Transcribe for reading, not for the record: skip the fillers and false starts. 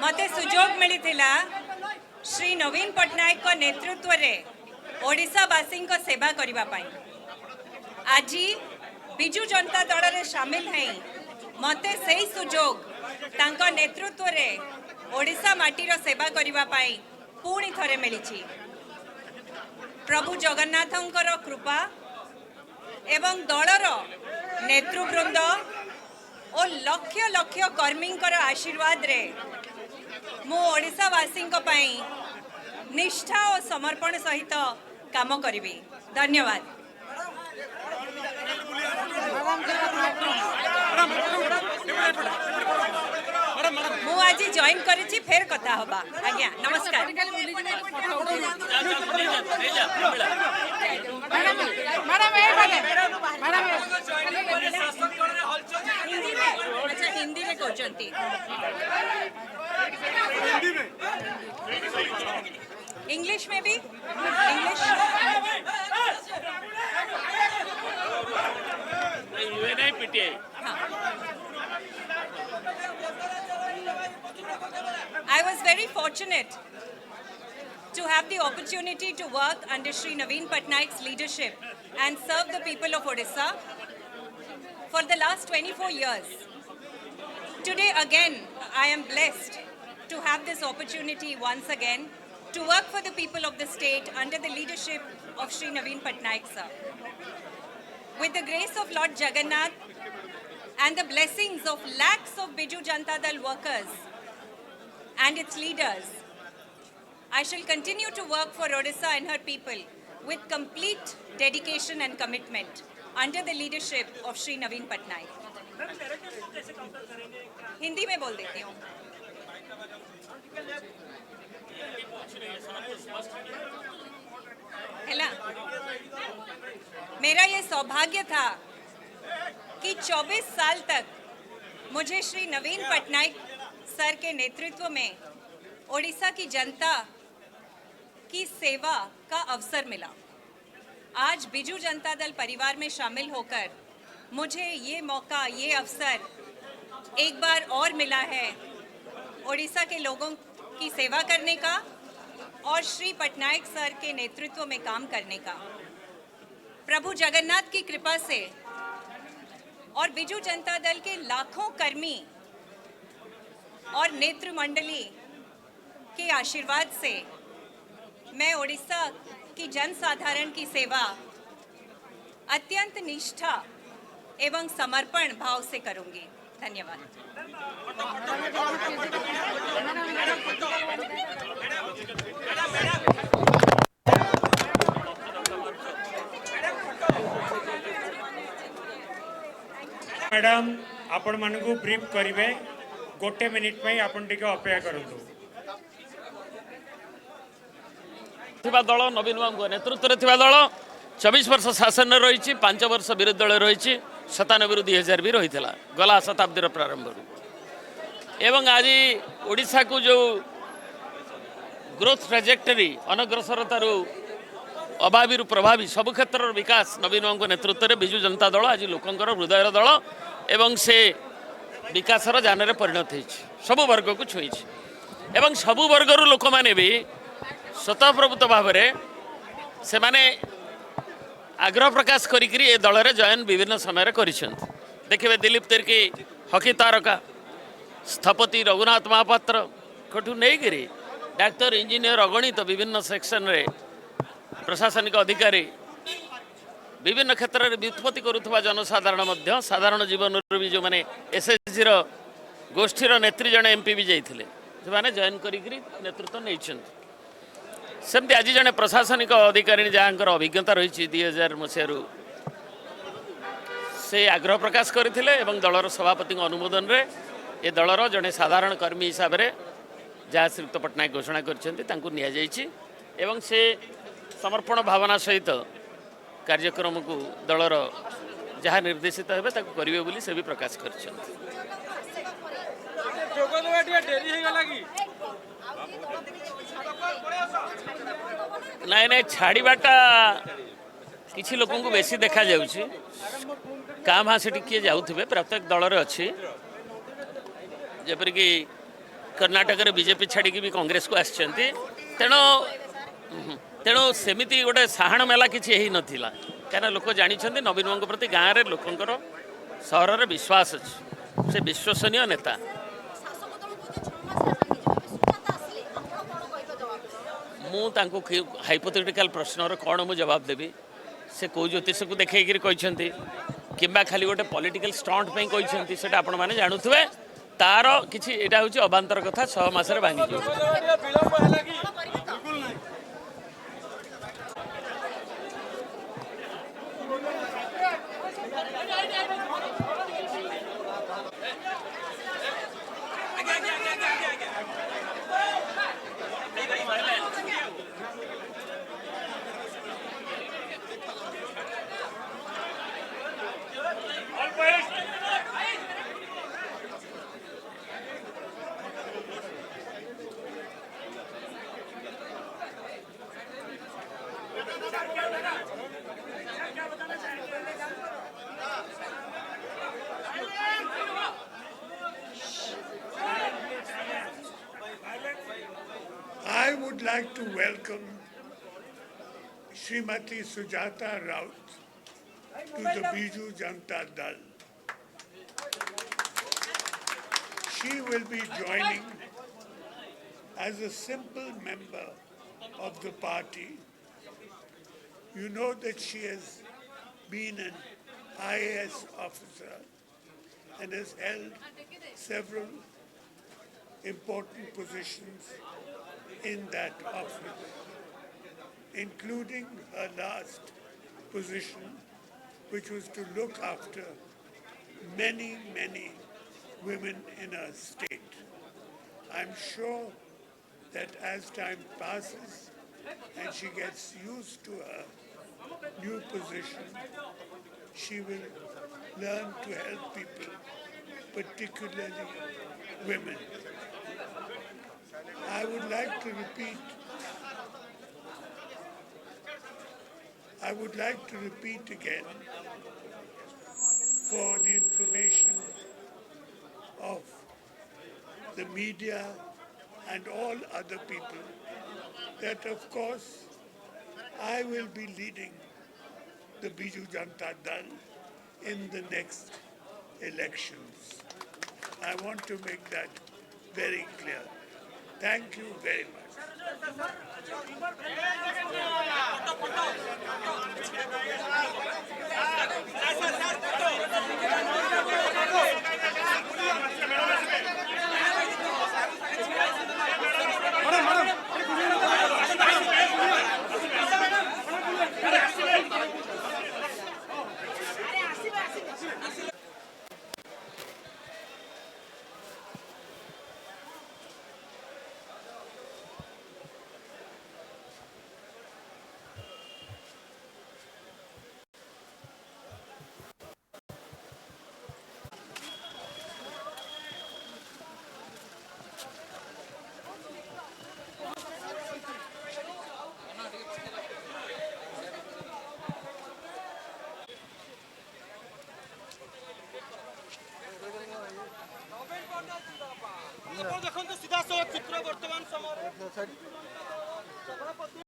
मते सुजोग मिलिथिला श्री नवीन पट्टनायक को नेतृत्व में ओडिशावासी सेवा करने आज बिजु जनता दल में सामिल है मते से सुजोग तांको नेतृत्व में ओडिशा माटीर सेवा करने पुणी थरे मिली। प्रभु जगन्नाथंकर कृपा एवं दलर नेतृवृंद और लक्ष लक्ष कर्मी आशीर्वाद रे मु ओडिशावासी निष्ठा और समर्पण सहित काम करी। धन्यवाद। मु आज जॉइन करी फेर कथा होबा। आज्ञा नमस्कार। अच्छा हिंदी में कहते इंग्लिश में भी English I was very fortunate to have the opportunity to work under Shri Naveen Patnaik's leadership and serve the people of Odisha for the last 24 years. Today again, I am blessed to have this opportunity once again to work for the people of the state under the leadership of Shri Naveen Patnaik sir. With the grace of Lord Jagannath and the blessings of lakhs of Biju Janata Dal workers and its leaders, I shall continue to work for Odisha and her people with complete dedication and commitment under the leadership of Shri Naveen Patnaik. Hindi में बोल देती हूँ। हेला, मेरा ये सौभाग्य था कि 24 साल तक मुझे श्री नवीन पटनायक सर के नेतृत्व में ओडिशा की जनता की सेवा का अवसर मिला। आज बिजू जनता दल परिवार में शामिल होकर मुझे ये मौका, ये अवसर एक बार और मिला है ओडिशा के लोगों की सेवा करने का और श्री पटनायक सर के नेतृत्व में काम करने का। प्रभु जगन्नाथ की कृपा से और बिजू जनता दल के लाखों कर्मी और नेतृ मंडली के आशीर्वाद से मैं ओडिशा की जनसाधारण की सेवा अत्यंत निष्ठा एवं समर्पण भाव से करूंगी। धन्यवाद। मैडम आपण मानकु ब्रीफ करिवे गोटे मिनिट में आपण टिके अपेक्षा करंतु। थिबा दल नवीन बाबू नेतृत्व थिबा दल 24 वर्ष शासन रही, 5 वर्ष विरोधी दल रही, 97 रु 2000 भी रही गला शताब्दी प्रारंभ एवं आज ओडिशा को जो ग्रोथ ट्राजेक्टरी अनग्रसरतार अभावी प्रभावी सबु क्षेत्र विकास नवीन बाबू नेतृत्व में बिजु जनता दल आज लोकंर हृदयर दल एवं से विकासर जान परिणत हो सबु वर्ग को छुई एवं सबु वर्गर लोक मैंने भी स्वतःप्रभुत भाव से माने आग्रह प्रकाश करी दल में जॉइन विभिन्न समय देखिए दिलीप तिर्की हकी तारका स्थपति रघुनाथ महापात्र कठू नहीं डाक्तर इंजीनियर अगणित विभिन्न सेक्शन रे प्रशासनिक अधिकारी विभिन्न क्षेत्र में व्युत्पत्ति करुवा जनसाधारण साधारण जीवन भी जो मैंने एसएसजी गोष्ठीर नेत्री जड़े एमपी भी जाते से जॉइन कर नेतृत्व नहीं सेमती आज जड़े प्रशासनिक अधिकारी जहाँ अभिज्ञता रही 2000 मसीह से आग्रह प्रकाश करते दलर सभापति अनुमोदन रे ए दलर जड़े साधारण कर्मी हिसाब से जहाँ श्रीयुक्त पट्टनायक घोषणा कर से समर्पण भावना सहित कार्यक्रम को दलर जहाँ निर्देशित है करेंगे बोली से भी प्रकाश कर नाई नाई छाड़ाटा किसी लोक बेसी देखा क्या से किए जाऊे प्रत्येक दल अच्छी जपरिक कर्णाटक रे बीजेपी छाड़ी भी कांग्रेस को आसछन्ती तेणु तेणु सेमिति गोटे साहाण मेला किछि हेई नथिला काना लोक जानिछन्ती नवीन बाबू प्रति गाँव रे लोकंकर सहर रे विश्वास अछि से विश्वसनीय नेता मु तांको हाइपोथेटिकल प्रश्नर कौन मु जवाब देबी से कौ ज्योतिष को देखैकरी कहते किंबा खाली गोटे पॉलिटिकल स्टंट पे कहते सेटा आपण माने जानुथुवे तार किछि एटा होछि अबांतर कथा 6 मास रे भांगी जो I would like to welcome Srimati Sujata Raut to the Biju Janata Dal. She will be joining as a simple member of the party. You know that she has been an IAS officer and has held several important positions in that office, including her last position, which was to look after many, many women in her state. I'm sure that as time passes and she gets used to her new position, she will learn to help people, particularly women. I would like to repeat again for the information of the media and all other people that of course I will be leading the Biju Janata Dal in the next elections. I want to make that very clear. Thank you very much. देखो सीधा चित्र वर्तमान समय